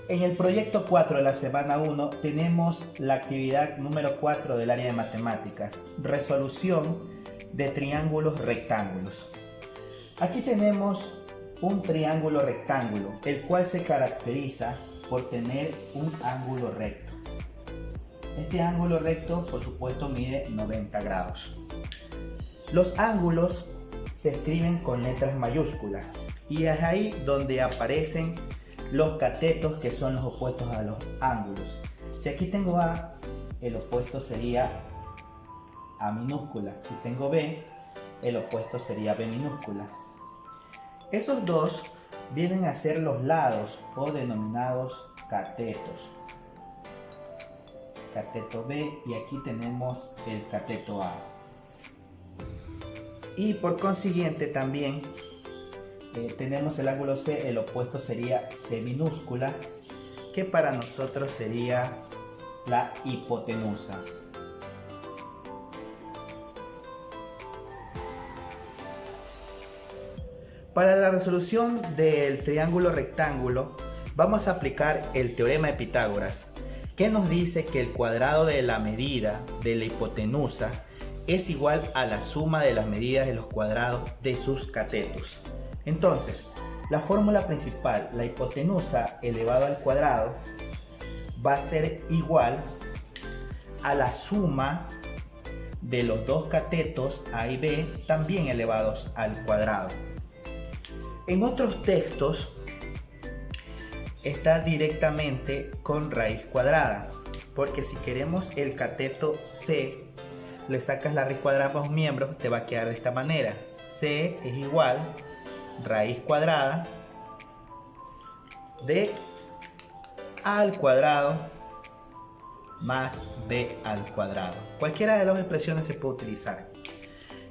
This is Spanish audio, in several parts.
En el proyecto 4 de la semana 1 tenemos la actividad número 4 del área de matemáticas, resolución de triángulos rectángulos. Aquí tenemos un triángulo rectángulo, el cual se caracteriza por tener un ángulo recto. Este ángulo recto, por supuesto, mide 90 grados. Los ángulos se escriben con letras mayúsculas y es ahí donde aparecen los catetos, que son los opuestos a los ángulos. Si aquí tengo A, el opuesto sería A minúscula. Si tengo B, el opuesto sería B minúscula. Esos dos vienen a ser los lados o denominados catetos. Cateto B, y aquí tenemos el cateto A. Y por consiguiente también tenemos el ángulo C, el opuesto sería C minúscula, que para nosotros sería la hipotenusa. Para la resolución del triángulo rectángulo vamos a aplicar el teorema de Pitágoras, que nos dice que el cuadrado de la medida de la hipotenusa es igual a la suma de las medidas de los cuadrados de sus catetos. Entonces, la fórmula principal, la hipotenusa elevado al cuadrado, va a ser igual a la suma de los dos catetos A y B, también elevados al cuadrado. En otros textos está directamente con raíz cuadrada, porque si queremos el cateto C, le sacas la raíz cuadrada para los miembros, te va a quedar de esta manera. C es igual raíz cuadrada de A al cuadrado más B al cuadrado. Cualquiera de las dos expresiones se puede utilizar.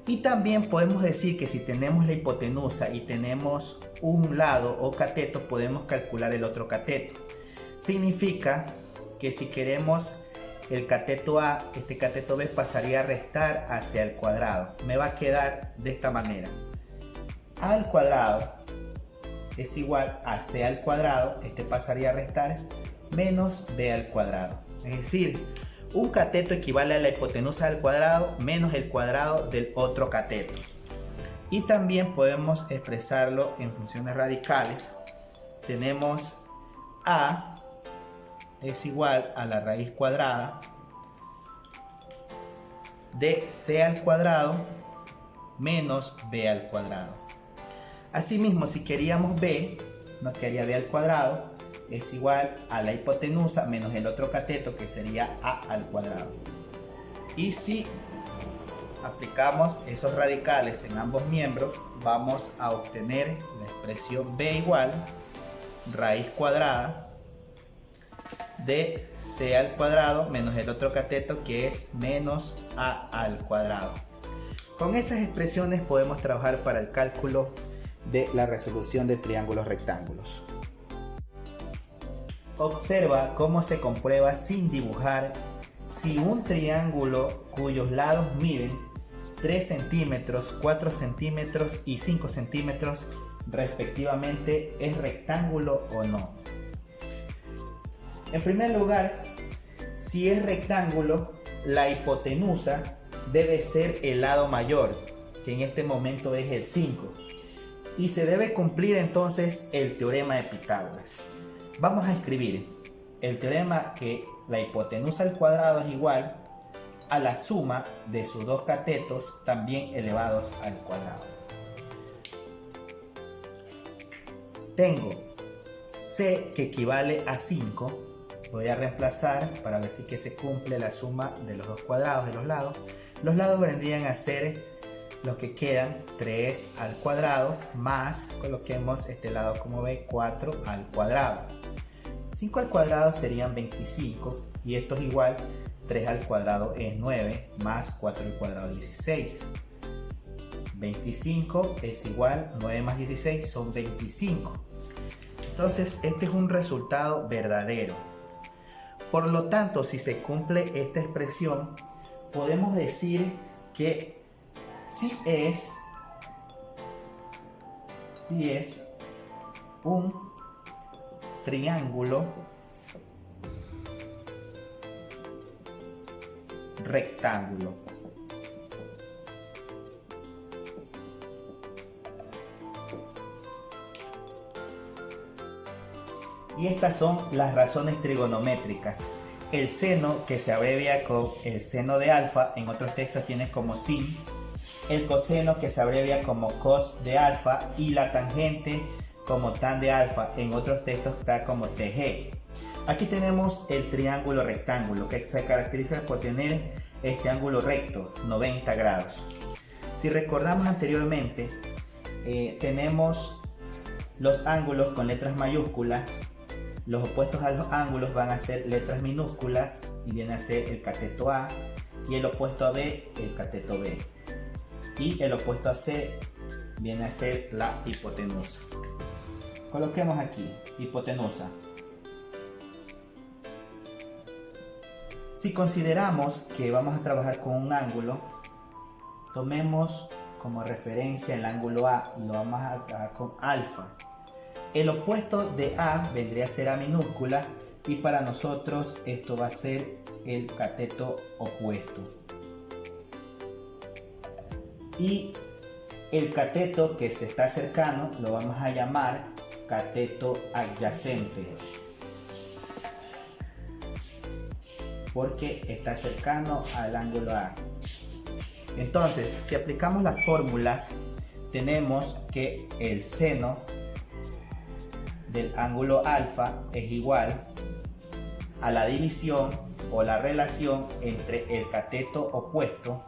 Y también podemos decir que si tenemos la hipotenusa y tenemos un lado o cateto, podemos calcular el otro cateto. Significa que si queremos el cateto A, este cateto B pasaría a restar hacia el cuadrado. Me va a quedar de esta manera. A al cuadrado es igual a C al cuadrado, este pasaría a restar, menos B al cuadrado. Es decir, un cateto equivale a la hipotenusa al cuadrado menos el cuadrado del otro cateto. Y también podemos expresarlo en funciones radicales. Tenemos A es igual a la raíz cuadrada de C al cuadrado menos B al cuadrado. Asimismo, si queríamos B, nos quedaría B al cuadrado, es igual a la hipotenusa menos el otro cateto, que sería A al cuadrado. Y si aplicamos esos radicales en ambos miembros, vamos a obtener la expresión B igual raíz cuadrada de C al cuadrado menos el otro cateto, que es menos A al cuadrado. Con esas expresiones podemos trabajar para el cálculo de la resolución de triángulos rectángulos. Observa cómo se comprueba sin dibujar si un triángulo cuyos lados miden 3 centímetros, 4 centímetros y 5 centímetros respectivamente es rectángulo o no. En primer lugar, si es rectángulo, la hipotenusa debe ser el lado mayor, que en este momento es el 5. Y se debe cumplir entonces el teorema de Pitágoras. Vamos a escribir el teorema que la hipotenusa al cuadrado es igual a la suma de sus dos catetos también elevados al cuadrado. Tengo C que equivale a 5. Voy a reemplazar para ver si que se cumple la suma de los dos cuadrados de los lados. Los lados vendrían a ser los que quedan 3 al cuadrado más, coloquemos este lado como B, 4 al cuadrado. 5 al cuadrado serían 25 y esto es igual, 3 al cuadrado es 9 más 4 al cuadrado es 16. 25 es igual, 9 más 16 son 25. Entonces este es un resultado verdadero. Por lo tanto, si se cumple esta expresión, podemos decir que sí es un triángulo rectángulo. Y estas son las razones trigonométricas. El seno, que se abrevia con el seno de alfa, en otros textos tiene como sin. El coseno, que se abrevia como cos de alfa, y la tangente como tan de alfa, en otros textos está como tg. Aquí tenemos el triángulo rectángulo, que se caracteriza por tener este ángulo recto, 90 grados. Si recordamos anteriormente, tenemos los ángulos con letras mayúsculas. Los opuestos a los ángulos van a ser letras minúsculas y viene a ser el cateto A, y el opuesto a B, el cateto B. Y el opuesto a C viene a ser la hipotenusa. Coloquemos aquí, hipotenusa. Si consideramos que vamos a trabajar con un ángulo, tomemos como referencia el ángulo A y lo vamos a trabajar con alfa. El opuesto de A vendría a ser A minúscula, y para nosotros esto va a ser el cateto opuesto. Y el cateto que se está cercano lo vamos a llamar cateto adyacente, porque está cercano al ángulo A. Entonces, si aplicamos las fórmulas, tenemos que el seno del ángulo alfa es igual a la división o la relación entre el cateto opuesto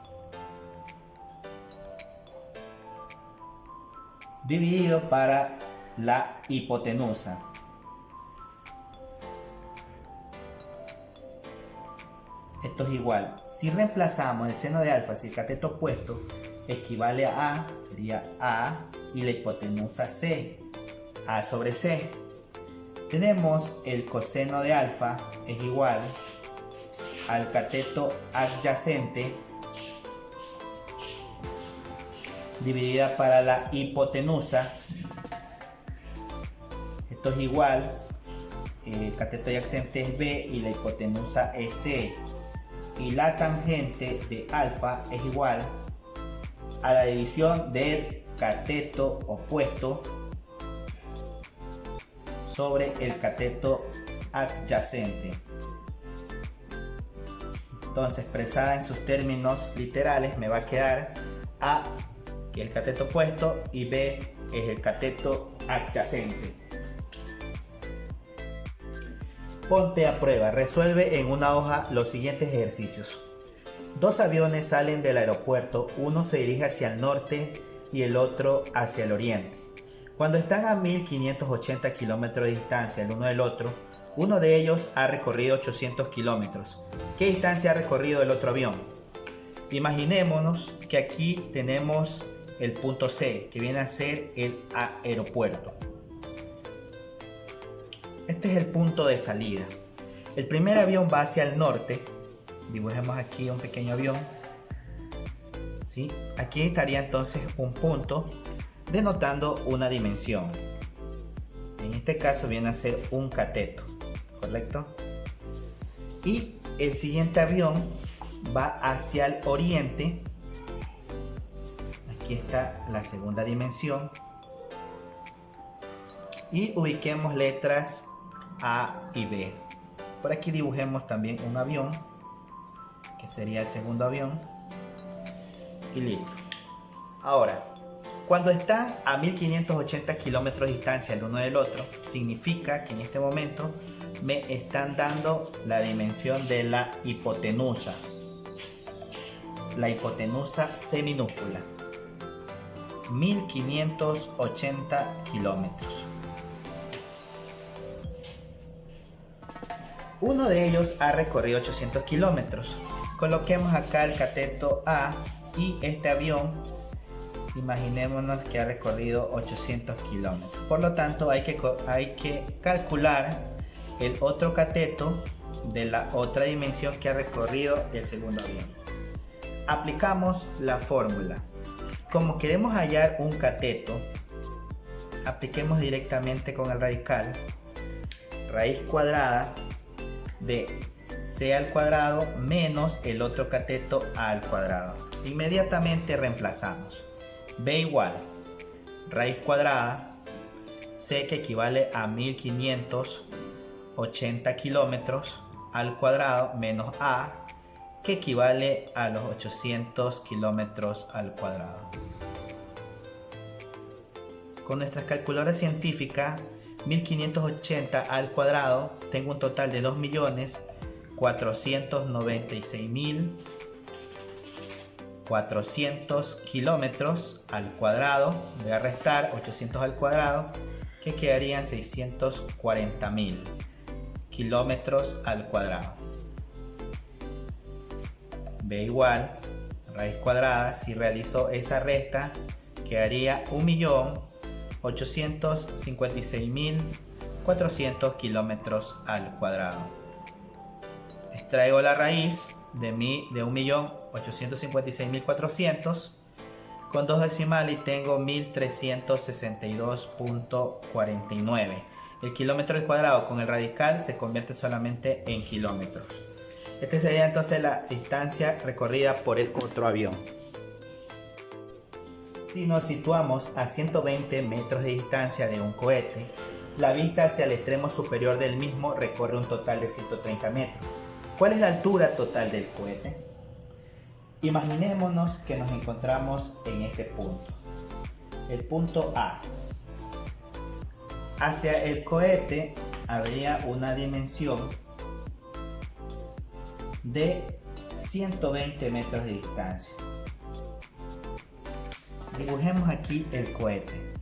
dividido para la hipotenusa. Esto es igual. Si reemplazamos el seno de alfa, si el cateto opuesto equivale a A, sería A, y la hipotenusa C, A sobre C. Tenemos el coseno de alfa es igual al cateto adyacente dividida para la hipotenusa. Esto es igual, el cateto adyacente es B y la hipotenusa es C. Y la tangente de alfa es igual a la división del cateto opuesto sobre el cateto adyacente. Entonces, expresada en sus términos literales, me va a quedar A, que es el cateto opuesto, y B es el cateto adyacente. Ponte a prueba. Resuelve en una hoja los siguientes ejercicios. Dos aviones salen del aeropuerto, uno se dirige hacia el norte y el otro hacia el oriente. Cuando están a 1580 kilómetros de distancia el uno del otro, uno de ellos ha recorrido 800 kilómetros. ¿Qué distancia ha recorrido el otro avión? Imaginémonos que aquí tenemos el punto C, que viene a ser el aeropuerto. Este es el punto de salida. El primer avión va hacia el norte. Dibujemos aquí un pequeño avión. ¿Sí? Aquí estaría entonces un punto denotando una dimensión. En este caso viene a ser un cateto, ¿correcto? Y el siguiente avión va hacia el oriente. Aquí está la segunda dimensión. Y ubiquemos letras A y B. Por aquí dibujemos también un avión, que sería el segundo avión. Y listo. Ahora, cuando están a 1580 kilómetros de distancia el uno del otro, significa que en este momento me están dando la dimensión de la hipotenusa. La hipotenusa C minúscula. 1580 kilómetros. Uno de ellos ha recorrido 800 kilómetros. Coloquemos acá el cateto A y este avión, imaginémonos que ha recorrido 800 kilómetros. Por lo tanto, hay que calcular el otro cateto de la otra dimensión que ha recorrido el segundo avión. Aplicamos la fórmula. Como queremos hallar un cateto, apliquemos directamente con el radical. raíz cuadrada de c al cuadrado menos el otro cateto a al cuadrado. Inmediatamente reemplazamos. b igual raíz cuadrada c, que equivale a 1580 kilómetros al cuadrado, menos a, que equivale a los 800 kilómetros al cuadrado. Con nuestras calculadoras científicas, 1580 al cuadrado, tengo un total de 2.496.400 kilómetros al cuadrado. Voy a restar 800 al cuadrado, que quedarían 640.000 kilómetros al cuadrado. B igual raíz cuadrada, si realizo esa resta, quedaría 1.856.400 kilómetros al cuadrado. Extraigo la raíz de 1.856.400 con dos decimales y tengo 1.362.49. El kilómetro al cuadrado con el radical se convierte solamente en kilómetros. Esta sería entonces la distancia recorrida por el otro avión. Si nos situamos a 120 metros de distancia de un cohete, la vista hacia el extremo superior del mismo recorre un total de 130 metros. ¿Cuál es la altura total del cohete? Imaginémonos que nos encontramos en este punto. El punto A. Hacia el cohete habría una dimensión de 120 metros de distancia. Dibujemos aquí el cohete.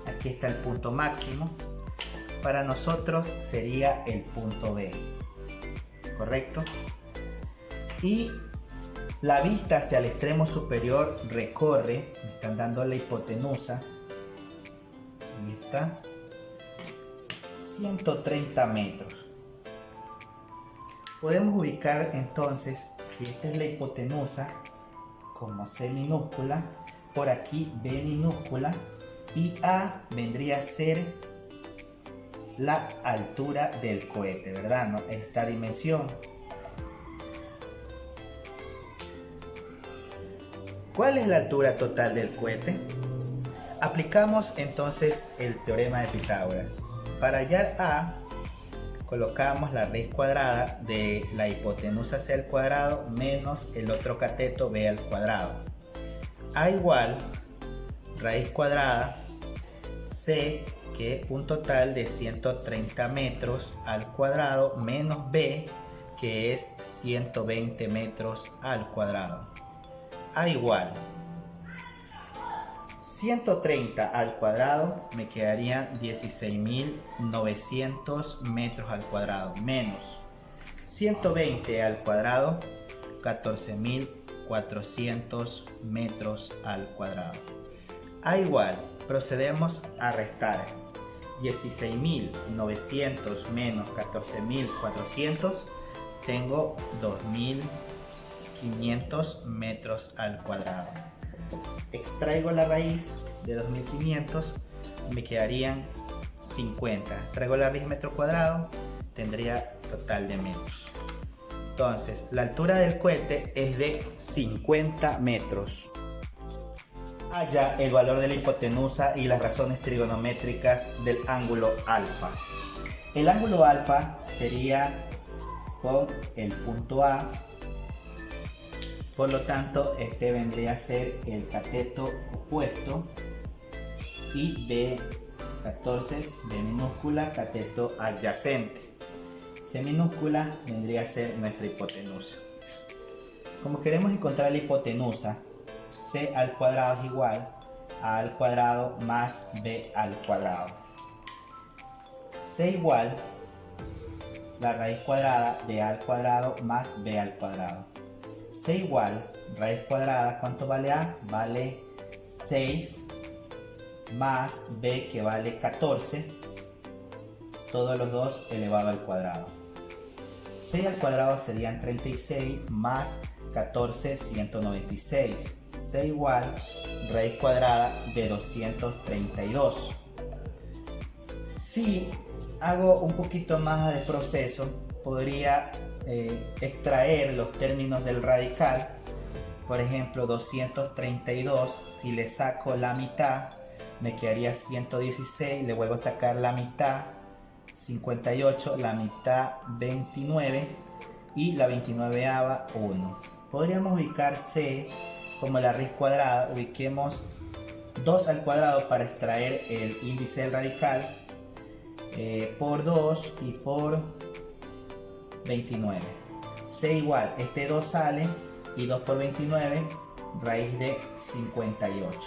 Aquí está el punto máximo. Para nosotros sería el punto B, ¿correcto? Y la vista hacia el extremo superior recorre, me están dando la hipotenusa, ahí está, 130 metros. Podemos ubicar entonces, si esta es la hipotenusa, como C minúscula, por aquí B minúscula, y A vendría a ser la altura del cohete, ¿verdad? ¿No? Esta dimensión. ¿Cuál es la altura total del cohete? Aplicamos entonces el teorema de Pitágoras. Para hallar A, colocamos la raíz cuadrada de la hipotenusa c al cuadrado menos el otro cateto b al cuadrado. A igual raíz cuadrada c, que es un total de 130 metros al cuadrado, menos b, que es 120 metros al cuadrado. A igual 130 al cuadrado, me quedarían 16.900 metros al cuadrado, menos 120 al cuadrado, 14.400 metros al cuadrado. A igual, procedemos a restar 16.900 menos 14.400, tengo 2.500 metros al cuadrado. Extraigo la raíz de 2500, me quedarían 50. Extraigo la raíz metro cuadrado, tendría total de metros. Entonces, la altura del cohete es de 50 metros. Halla el valor de la hipotenusa y las razones trigonométricas del ángulo alfa. El ángulo alfa sería con el punto A. Por lo tanto, este vendría a ser el cateto opuesto y B14, B minúscula, cateto adyacente. C minúscula vendría a ser nuestra hipotenusa. Como queremos encontrar la hipotenusa, C al cuadrado es igual a al cuadrado más B al cuadrado. C igual la raíz cuadrada de A al cuadrado más B al cuadrado. C igual raíz cuadrada, ¿cuánto vale A? Vale 6 más B, que vale 14, todos los dos elevado al cuadrado. 6 al cuadrado serían 36 más 14, 196. C igual raíz cuadrada de 232. Si hago un poquito más de proceso, podría extraer los términos del radical. Por ejemplo, 232, si le saco la mitad, me quedaría 116, le vuelvo a sacar la mitad, 58, la mitad 29 y la 29ava 1. Podríamos ubicar C como la raíz cuadrada, ubiquemos 2 al cuadrado para extraer el índice del radical, por 2 y por 29. C igual, este 2 sale y 2 por 29, raíz de 58.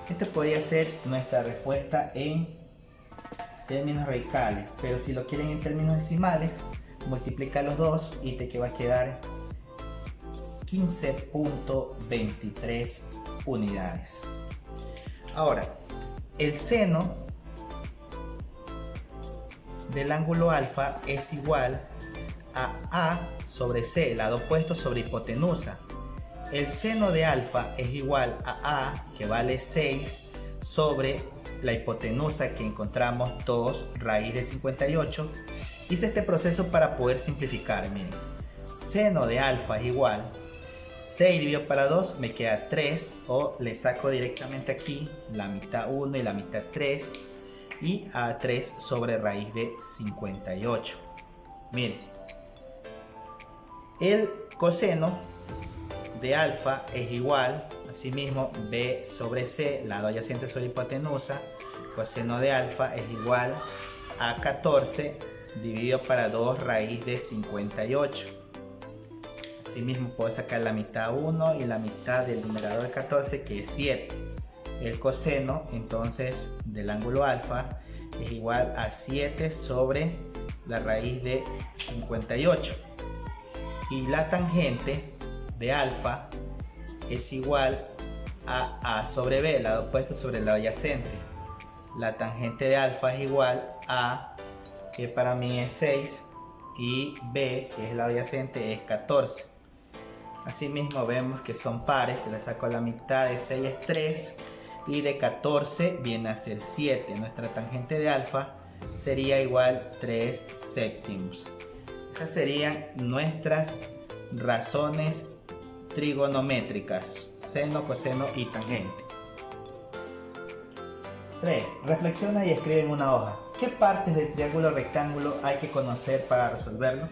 Esta podría ser nuestra respuesta en términos radicales, pero si lo quieren en términos decimales, multiplica los dos y te va a quedar 15.23 unidades. Ahora, el seno del ángulo alfa es igual a sobre C, lado opuesto sobre hipotenusa. El seno de alfa es igual a A, que vale 6, sobre la hipotenusa que encontramos 2 raíz de 58. Hice este proceso para poder simplificar. Miren, seno de alfa es igual 6 dividido para 2 me queda 3, o le saco directamente aquí la mitad 1 y la mitad 3, y a 3 sobre raíz de 58. Miren, el coseno de alfa es igual, asimismo, B sobre C, lado adyacente sobre hipotenusa. Coseno de alfa es igual a 14 dividido para 2 raíz de 58. Asimismo, puedo sacar la mitad 1 y la mitad del numerador de 14, que es 7. El coseno entonces del ángulo alfa es igual a 7 sobre la raíz de 58. Y la tangente de alfa es igual a A sobre B, lado opuesto sobre el lado adyacente. La tangente de alfa es igual a, que para mí es 6, y B, que es el lado adyacente, es 14. Asimismo vemos que son pares, se le saco la mitad de 6 es 3, y de 14 viene a ser 7. Nuestra tangente de alfa sería igual 3 séptimos. Estas serían nuestras razones trigonométricas: seno, coseno y tangente. 3. Reflexiona y escribe en una hoja. ¿Qué partes del triángulo rectángulo hay que conocer para resolverlo?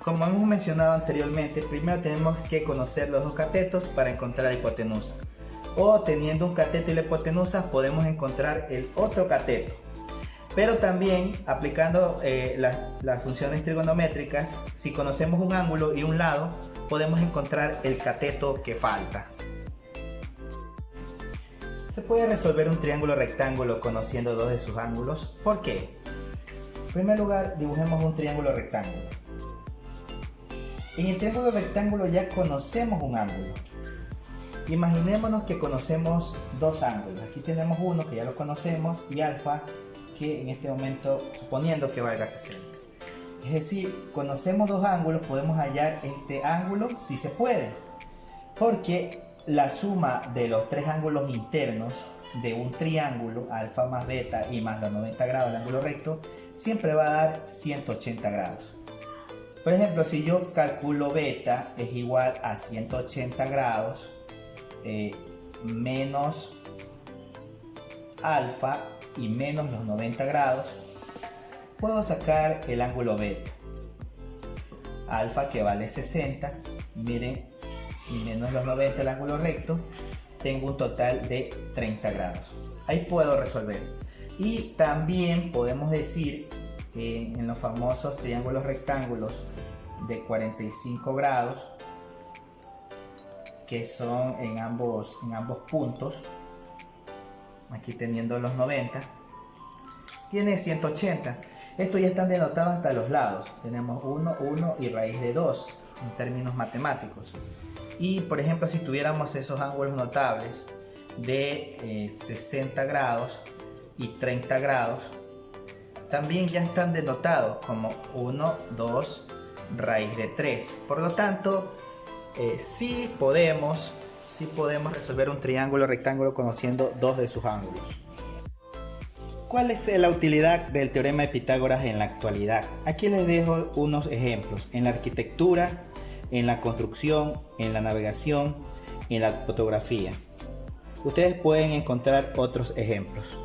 Como hemos mencionado anteriormente, primero tenemos que conocer los dos catetos para encontrar la hipotenusa. O teniendo un cateto y la hipotenusa podemos encontrar el otro cateto. Pero también aplicando las funciones trigonométricas, si conocemos un ángulo y un lado, podemos encontrar el cateto que falta. Se puede resolver un triángulo rectángulo conociendo dos de sus ángulos. ¿Por qué? En primer lugar, dibujemos un triángulo rectángulo. En el triángulo rectángulo ya conocemos un ángulo. Imaginémonos que conocemos dos ángulos. Aquí tenemos uno que ya lo conocemos y alfa, que en este momento, suponiendo que valga 60. Es decir, conocemos dos ángulos, podemos hallar este ángulo si se puede, porque la suma de los tres ángulos internos de un triángulo, alfa más beta y más los 90 grados del ángulo recto, siempre va a dar 180 grados. Por ejemplo, si yo calculo beta es igual a 180 grados menos alfa y menos los 90 grados, puedo sacar el ángulo beta. Alfa, que vale 60, miren, y menos los 90 el ángulo recto, tengo un total de 30 grados. Ahí puedo resolver. Y también podemos decir que en los famosos triángulos rectángulos de 45 grados, que son en ambos puntos, aquí teniendo los 90, tiene 180. Estos ya están denotados hasta los lados. Tenemos 1, 1 y raíz de 2 en términos matemáticos. Y por ejemplo, si tuviéramos esos ángulos notables de 60 grados y 30 grados, también ya están denotados como 1, 2, raíz de 3. Por lo tanto, sí podemos sí podemos resolver un triángulo rectángulo conociendo dos de sus ángulos. ¿Cuál es la utilidad del teorema de Pitágoras en la actualidad? Aquí les dejo unos ejemplos en la arquitectura, en la construcción, en la navegación, en la fotografía. Ustedes pueden encontrar otros ejemplos.